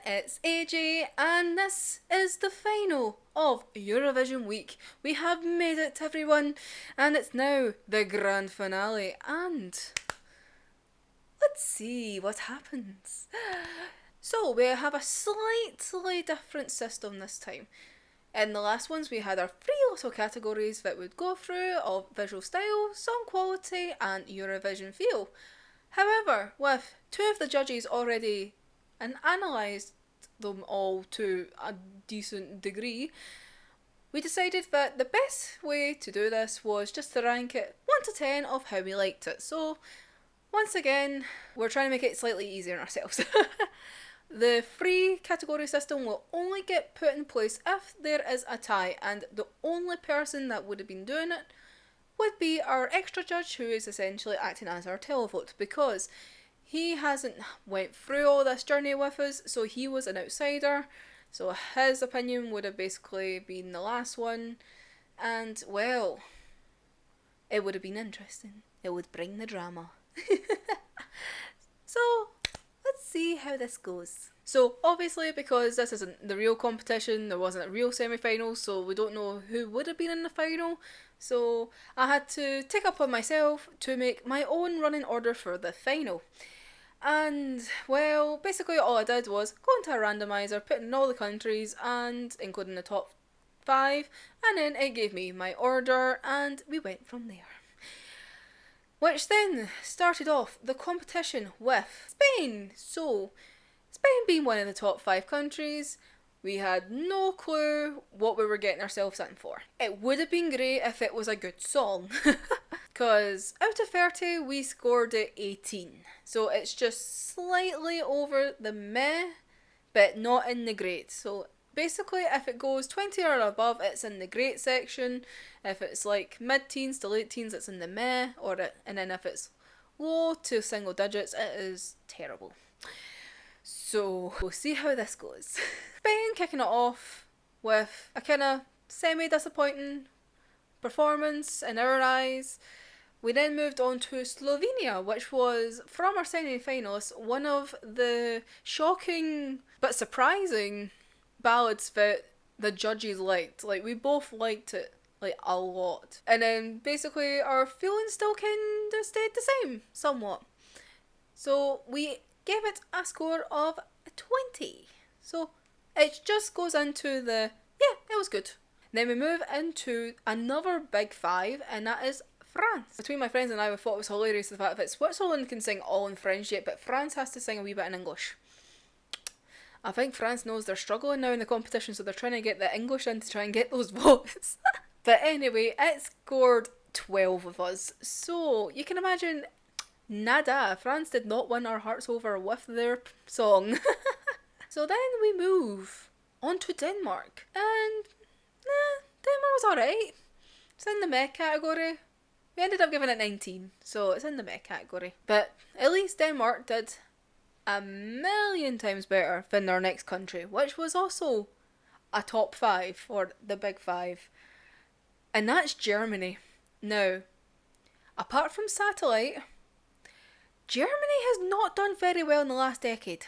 it's AJ, and this is the final of Eurovision week. We have made it, everyone, and it's now the grand finale, and let's see what happens. So, we have a slightly different system this time. In the last ones, we had our three little categories that we'd go through of visual style, song quality, and Eurovision feel. However, with two of the judges already analysed them all to a decent degree, we decided that the best way to do this was just to rank it 1 to 10 of how we liked it. So, once again, we're trying to make it slightly easier on ourselves. The free category system will only get put in place if there is a tie, and the only person that would have been doing it would be our extra judge, who is essentially acting as our televote, because he hasn't went through all this journey with us, so he was an outsider, so his opinion would have basically been the last one, and well, it would have been interesting. It would bring the drama. So, let's see how this goes. So, obviously, because this isn't the real competition, there wasn't a real semi-final, so we don't know who would have been in the final. So, I had to take upon myself to make my own running order for the final. And, well, basically all I did was go into a randomizer, put in all the countries, and including the top 5, and then it gave me my order, and we went from there. Which then started off the competition with Spain. So, Spain being one of the top 5 countries, we had no clue what we were getting ourselves in for. It would have been great if it was a good song. Because out of 30, we scored at 18. So it's just slightly over the meh, but not in the great. So basically, if it goes 20 or above, it's in the great section. If it's like mid-teens to late teens, it's in the meh. And then if it's low to single digits, it is terrible. So, we'll see how this goes. Spain kicking it off with a kind of semi-disappointing performance in our eyes. We then moved on to Slovenia, which was, from our semi-finalists, one of the shocking but surprising ballads that the judges liked. Like, we both liked it, like, a lot. And then, basically, our feelings still kind of stayed the same, somewhat. So, we gave it a score of 20. So, it just goes into the, yeah, it was good. Then we move into another big 5, and that is France. Between my friends and I, we thought it was hilarious the fact that Switzerland can sing all in French yet, but France has to sing a wee bit in English. I think France knows they're struggling now in the competition, so they're trying to get the English in to try and get those votes. But anyway, it scored 12 of us. So, you can imagine, nada. France did not win our hearts over with their song. So then we move on to Denmark. And, Denmark was alright. It's in the meh category. We ended up giving it 19, so it's in the meh category. But at least Denmark did a million times better than their next country, which was also a top 5, or the big 5. And that's Germany. Now, apart from Satellite, Germany has not done very well in the last decade.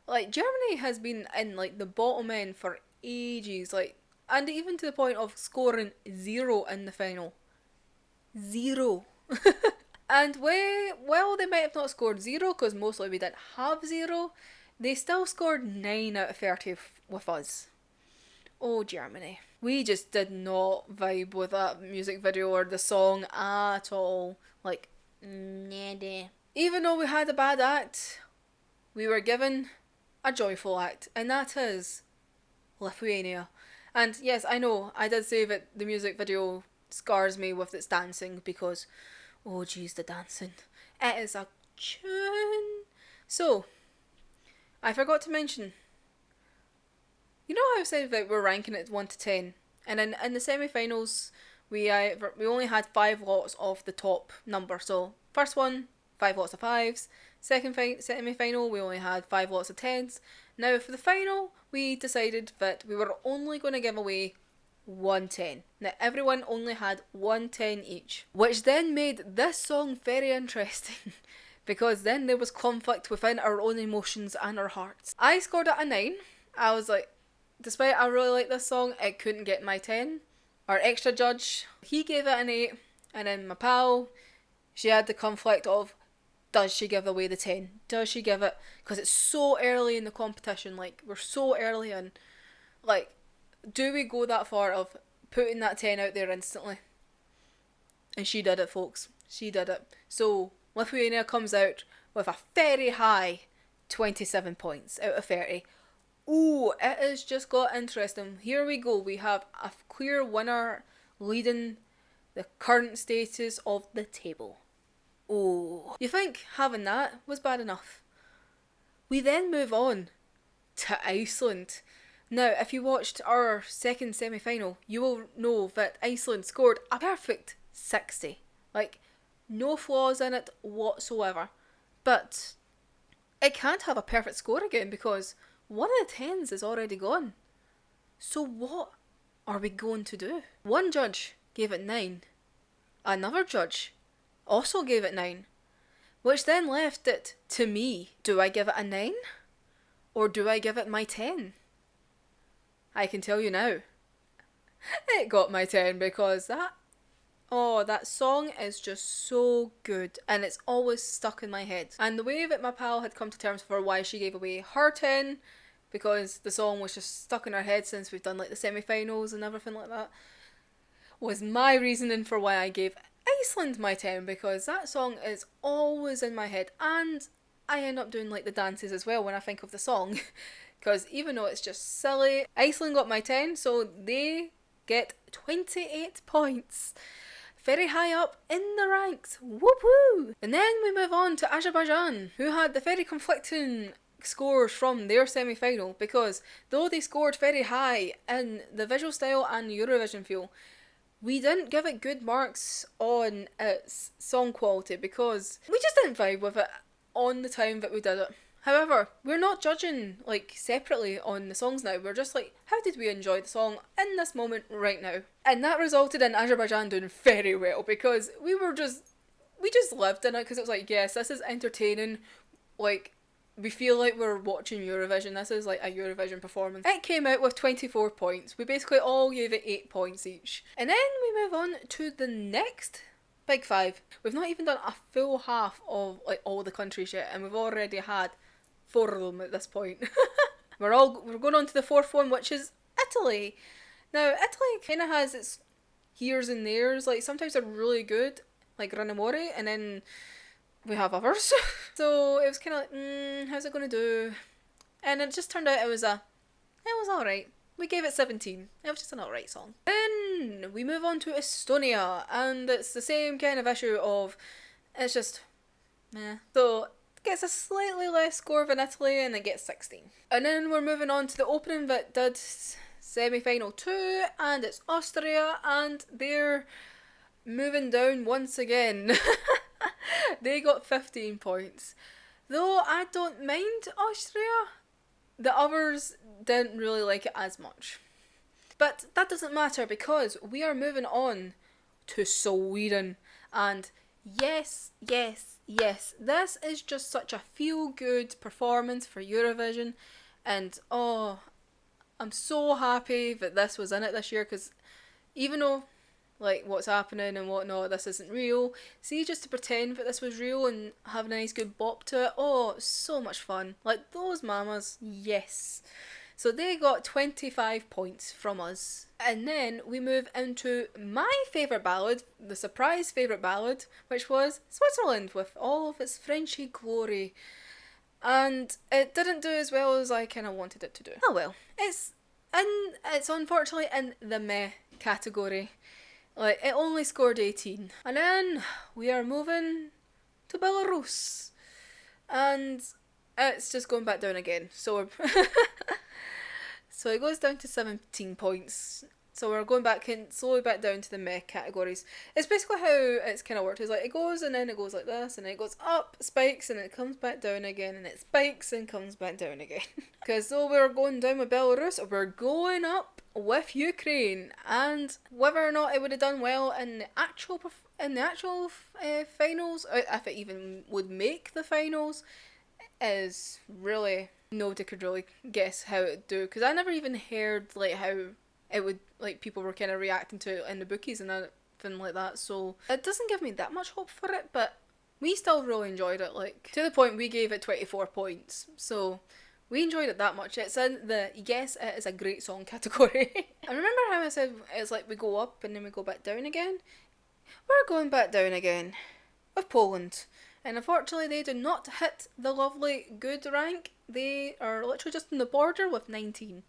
Like, Germany has been in, like, the bottom end for ages, like, and even to the point of scoring 0 in the final. 0. And well, they might have not scored 0, because mostly we didn't have 0, they still scored 9 out of 30 with us. Oh, Germany. We just did not vibe with that music video or the song at all. Like, nada. Even though we had a bad act, we were given a joyful act, and that is Lithuania. And yes, I know, I did say that the music video scars me with its dancing, because, oh jeez, the dancing. It is a tune. So, I forgot to mention, you know how I said that we're ranking it 1 to 10? And in the semi-finals, we only had 5 lots of the top number. So, first one, 5 lots of 5s. Second semi-final, we only had 5 lots of 10s. Now, for the final, we decided that we were only going to give away 1 10. Now, everyone only had 1 10 each. Which then made this song very interesting. because then there was conflict within our own emotions and our hearts. I scored it a 9. I was like, despite I really like this song, it couldn't get my 10. Our extra judge, he gave it an 8, and then my pal, she had the conflict of, does she give away the 10? Does she give it? Because it's so early in the competition, like, we're so early in. Like, do we go that far of putting that 10 out there instantly? And she did it, folks. She did it. So, Lithuania comes out with a very high 27 points out of 30. Ooh, it has just got interesting. Here we go. We have a clear winner leading the current status of the table. Oh, you think having that was bad enough? We then move on to Iceland. Now, if you watched our second semi-final, you will know that Iceland scored a perfect 60. Like, no flaws in it whatsoever. But it can't have a perfect score again because one of the 10s is already gone. So what are we going to do? One judge gave it 9. Another judge also gave it 9. Which then left it to me. Do I give it a 9? Or do I give it my 10? I can tell you now. It got my 10 because that song is just so good and it's always stuck in my head. And the way that my pal had come to terms for why she gave away her 10, because the song was just stuck in her head since we've done like the semi-finals and everything like that, was my reasoning for why I gave Iceland my 10, because that song is always in my head and I end up doing like the dances as well when I think of the song. Because even though it's just silly, Iceland got my 10, so they get 28 points. Very high up in the ranks. Whoop woo! And then we move on to Azerbaijan, who had the very conflicting scores from their semi-final, because though they scored very high in the visual style and Eurovision feel, we didn't give it good marks on its song quality because we just didn't vibe with it on the time that we did it. However, we're not judging like separately on the songs now. We're just like, how did we enjoy the song in this moment right now? And that resulted in Azerbaijan doing very well because we just lived in it because it was like, yes, this is entertaining. Like, we feel like we're watching Eurovision. This is like a Eurovision performance. It came out with 24 points. We basically all gave it 8 points each. And then we move on to the next Big Five. We've not even done a full half of like all the countries yet, and we've already had 4 of them at this point. We're going on to the 4th one, which is Italy. Now, Italy kind of has its heres and theres. Like, sometimes they're really good, like Ranamore, and then we have others. So it was kind of like, how's it going to do? And it just turned out it was alright. We gave it 17. It was just an alright song. Then we move on to Estonia, and it's the same kind of issue of, it's just, meh. So it gets a slightly less score than Italy, and it gets 16. And then we're moving on to the opening that did semi-final 2, and it's Austria, and they're moving down once again. They got 15 points. Though I don't mind Austria, the others didn't really like it as much. But that doesn't matter because we are moving on to Sweden. And yes, this is just such a feel-good performance for Eurovision. And I'm so happy that this was in it this year, because even though like what's happening and whatnot, this isn't real, see, just to pretend that this was real and having a nice good bop to it, so much fun. Like those mamas, yes. So they got 25 points from us. And then we move into my favourite ballad, the surprise favourite ballad, which was Switzerland with all of its Frenchy glory. And it didn't do as well as I kind of wanted it to do. Oh well, it's unfortunately in the meh category. Like, it only scored 18. And then we are moving to Belarus. And it's just going back down again. So we're so it goes down to 17 points. So we're going back slowly back down to the meh categories. It's basically how it's kind of worked. It's like it goes and then it goes like this, and then it goes up, spikes, and it comes back down again, and it spikes and comes back down again. Because though we're going down with Belarus, we're going up with Ukraine. And whether or not it would have done well in the actual in the actual finals, if it even would make the finals, is really, nobody could really guess how it would do, because I never even heard like how it would, like people were kind of reacting to it in the bookies and everything like that, so it doesn't give me that much hope for it, but we still really enjoyed it, like to the point we gave it 24 points, so we enjoyed it that much. It's in the yes, it is a great song category. I remember how I said it's like we go up and then we go back down again. We're going back down again with Poland. And unfortunately they do not hit the lovely good rank. They are literally just on the border with 19.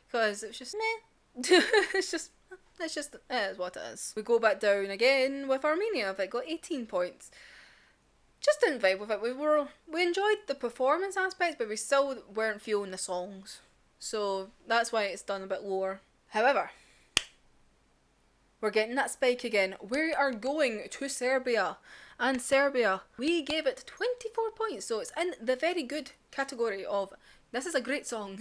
Because it's just meh. it's just it is what it is. We go back down again with Armenia. They got 18 points. Just didn't vibe with it. We enjoyed the performance aspects, but we still weren't feeling the songs. So that's why it's done a bit lower. However, we're getting that spike again. We are going to Serbia. And Serbia, we gave it 24 points. So it's in the very good category of, this is a great song.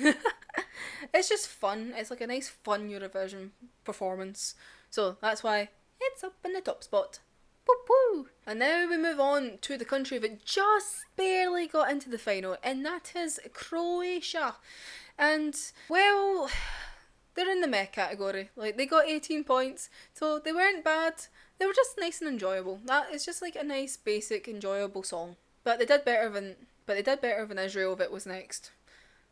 It's just fun. It's like a nice fun Eurovision performance. So that's why it's up in the top spot. Woo-woo. And now we move on to the country that just barely got into the final, and that is Croatia. And, well, they're in the meh category. Like, they got 18 points, so they weren't bad. They were just nice and enjoyable. That is just like a nice, basic, enjoyable song. But they did better than Israel if it was next.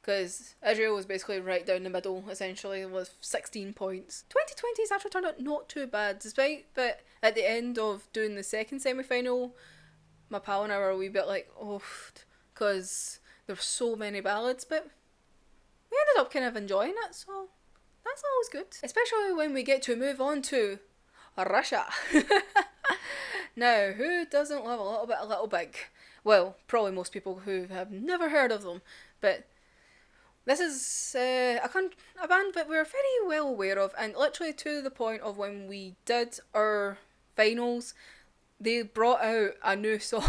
Because Israel was basically right down the middle, essentially, with 16 points. 2020's actually turned out not too bad, despite that at the end of doing the second semi-final, my pal and I were a wee bit like, oh, because there were so many ballads, but we ended up kind of enjoying it, so that's always good. Especially when we get to move on to Russia. Now, who doesn't love a little bit of Little Big? Well, probably most people who have never heard of them, but this is a band that we're very well aware of, and literally to the point of when we did our finals, they brought out a new song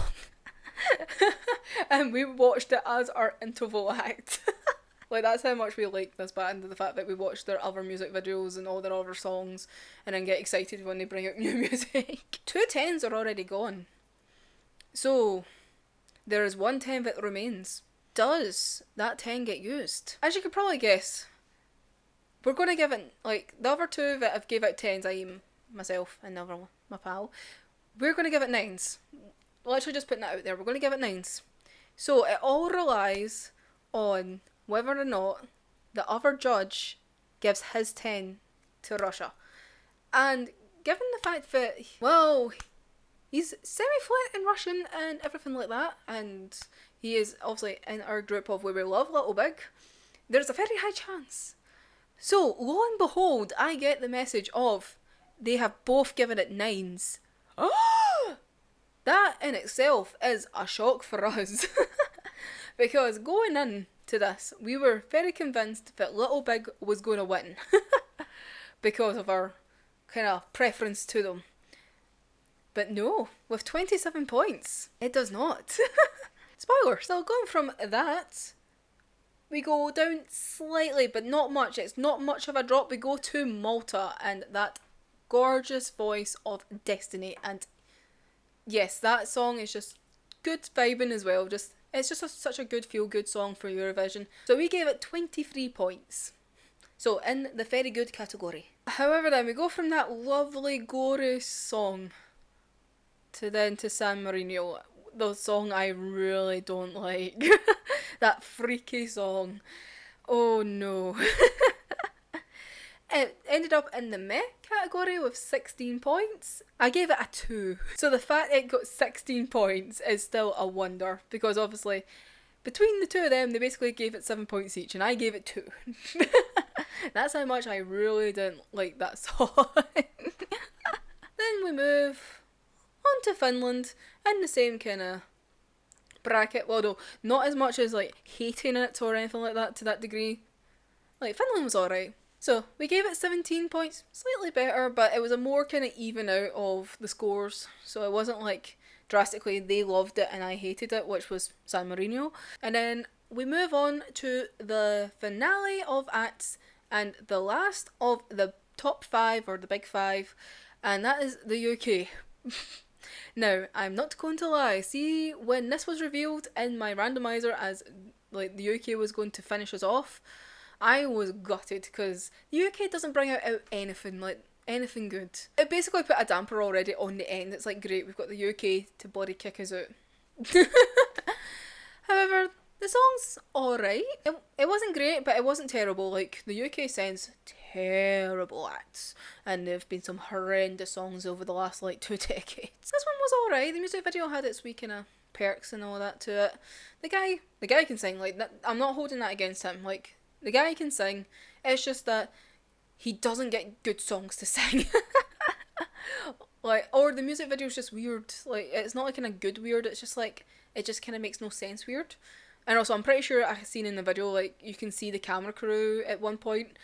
and we watched it as our interval act. Like, that's how much we like this band, the fact that we watch their other music videos and all their other songs and then get excited when they bring out new music. 2 tens are already gone. So, there is 1 10 that remains. Does that 10 get used? As you could probably guess, we're going to give it, like, the other 2 that have gave out 10s, i.e. myself and the other one, my pal, we're going to give it 9s. Literally just putting that out there, we're going to give it 9s. So it all relies on whether or not the other judge gives his 10 to Russia. And given the fact that, well, he's semi-fluent in Russian and everything like that, and he is obviously in our group of where we love Little Big, there's a very high chance. So, lo and behold, I get the message of, they have both given it 9s. That in itself is a shock for us. Because going in to this, we were very convinced that Little Big was going to win. Because of our kind of preference to them. But no, with 27 points, it does not. Spoiler, so going from that, we go down slightly, but not much. It's not much of a drop. We go to Malta and that gorgeous voice of Destiny. And yes, that song is just good vibing as well. It's just such a good feel-good song for Eurovision. So we gave it 23 points. So in the very good category. However, then we go from that lovely, glorious song to San Marino. The song I really don't like. That freaky song. Oh no. It ended up in the meh category with 16 points. I gave it a 2. So the fact it got 16 points is still a wonder, because obviously between the 2 of them they basically gave it 7 points each and I gave it 2. That's how much I really didn't like that song. Then we move on to Finland in the same kind of bracket. Well, no, not as much as like hating it or anything like that to that degree. Like, Finland was alright. So we gave it 17 points, slightly better, but it was a more kind of even out of the scores. So it wasn't like drastically they loved it and I hated it, which was San Marino. And then we move on to the finale of acts and the last of the top 5 or the big 5, and that is the UK. Now, I'm not going to lie. See, when this was revealed in my randomizer as like the UK was going to finish us off, I was gutted because the UK doesn't bring out anything like anything good. It basically put a damper already on the end. It's like, great, we've got the UK to bloody kick us out. However, the song's alright. It wasn't great, but it wasn't terrible. Like, the UK sends terrible acts, and there have been some horrendous songs over the last, like, 2 decades. This one was alright. The music video had its wee kind of perks and all that to it. The guy can sing. Like, I'm not holding that against him. Like, the guy can sing. It's just that he doesn't get good songs to sing. Like, or the music video is just weird. Like, it's not like in a good weird, it's just like, it just kind of makes no sense weird. And also, I'm pretty sure I've seen in the video, like, you can see the camera crew at one point,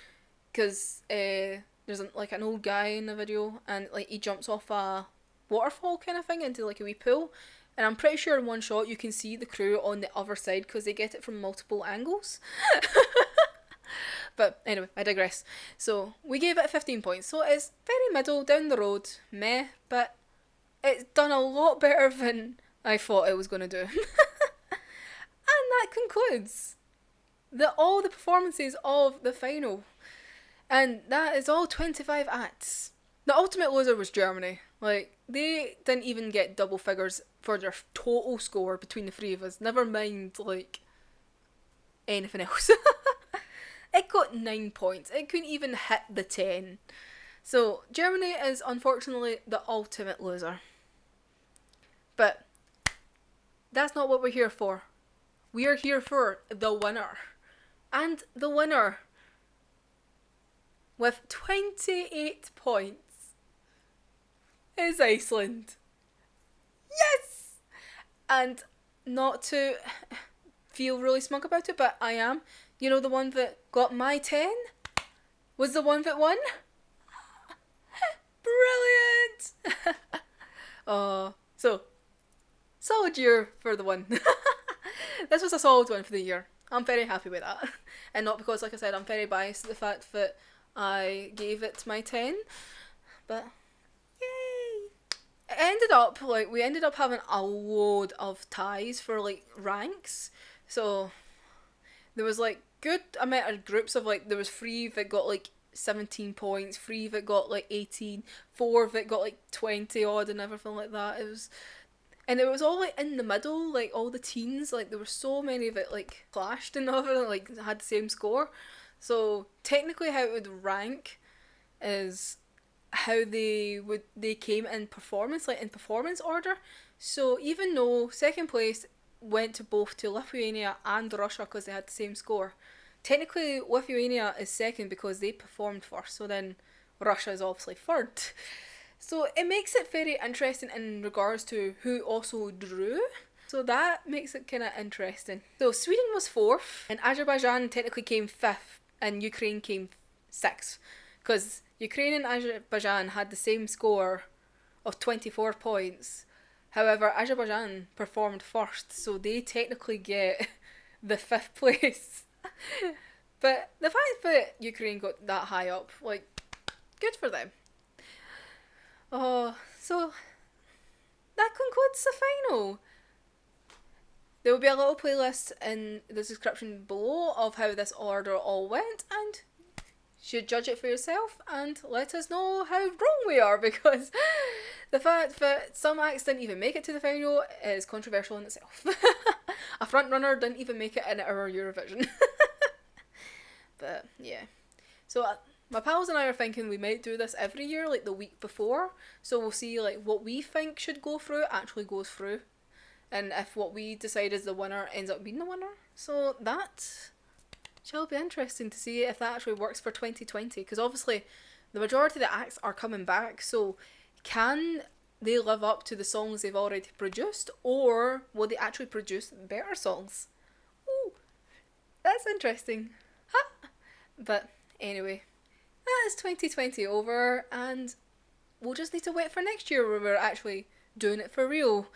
because there's like an old guy in the video, and like he jumps off a waterfall kind of thing into like a wee pool, and I'm pretty sure in one shot you can see the crew on the other side because they get it from multiple angles. But anyway, I digress. So we gave it 15 points. So it's very middle, down the road, meh, but it's done a lot better than I thought it was going to do. And that concludes all the performances of the final. And that is all 25 acts. The ultimate loser was Germany. Like, they didn't even get double figures for their total score between the three of us. Never mind, like, anything else. It got 9 points. It couldn't even hit the 10. So, Germany is unfortunately the ultimate loser. But that's not what we're here for. We are here for the winner. And the winner, with 28 points, is Iceland. Yes! And not to feel really smug about it, but I am. You know, the one that got my 10 was the one that won? Brilliant! So, solid year for the one. This was a solid one for the year. I'm very happy with that. And not because, like I said, I'm very biased at the fact that I gave it my 10. But, yay! We ended up having a load of ties for, like, ranks. So, there was, like, good amount of groups of, like, there was 3 that got, like, 17 points, 3 that got, like, 18, 4 that got, like, 20 odd and everything like that. And it was all, like, in the middle, like, all the teens, like, there were so many that, like, clashed and everything, like, had the same score. So, technically how it would rank is how they came in performance, like, in performance order. So, even though second place went to both to Lithuania and Russia because they had the same score, technically Lithuania is second because they performed first, so then Russia is obviously third. So it makes it very interesting in regards to who also drew. So that makes it kind of interesting. So Sweden was 4th, and Azerbaijan technically came 5th, and Ukraine came 6th. Because Ukraine and Azerbaijan had the same score of 24 points. However, Azerbaijan performed first, so they technically get the 5th place. But the fact that Ukraine got that high up, like, good for them. So that concludes the final. There will be a little playlist in the description below of how this order all went, and you should judge it for yourself and let us know how wrong we are, because the fact that some acts didn't even make it to the final is controversial in itself. A front runner didn't even make it in our Eurovision. But yeah, so my pals and I are thinking we might do this every year, like the week before, so we'll see like what we think should go through actually goes through, and if what we decide is the winner ends up being the winner. So that shall be interesting to see if that actually works for 2020, because obviously the majority of the acts are coming back, so can they live up to the songs they've already produced, or will they actually produce better songs? Ooh, that's interesting. Huh? But anyway, that is 2020 over, and we'll just need to wait for next year where we're actually doing it for real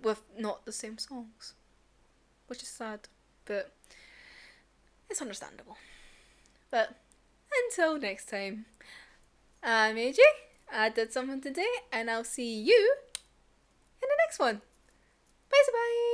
with not the same songs, which is sad, but it's understandable. But until next time, I'm AJ, I did something today, and I'll see you in the next one. Bye bye.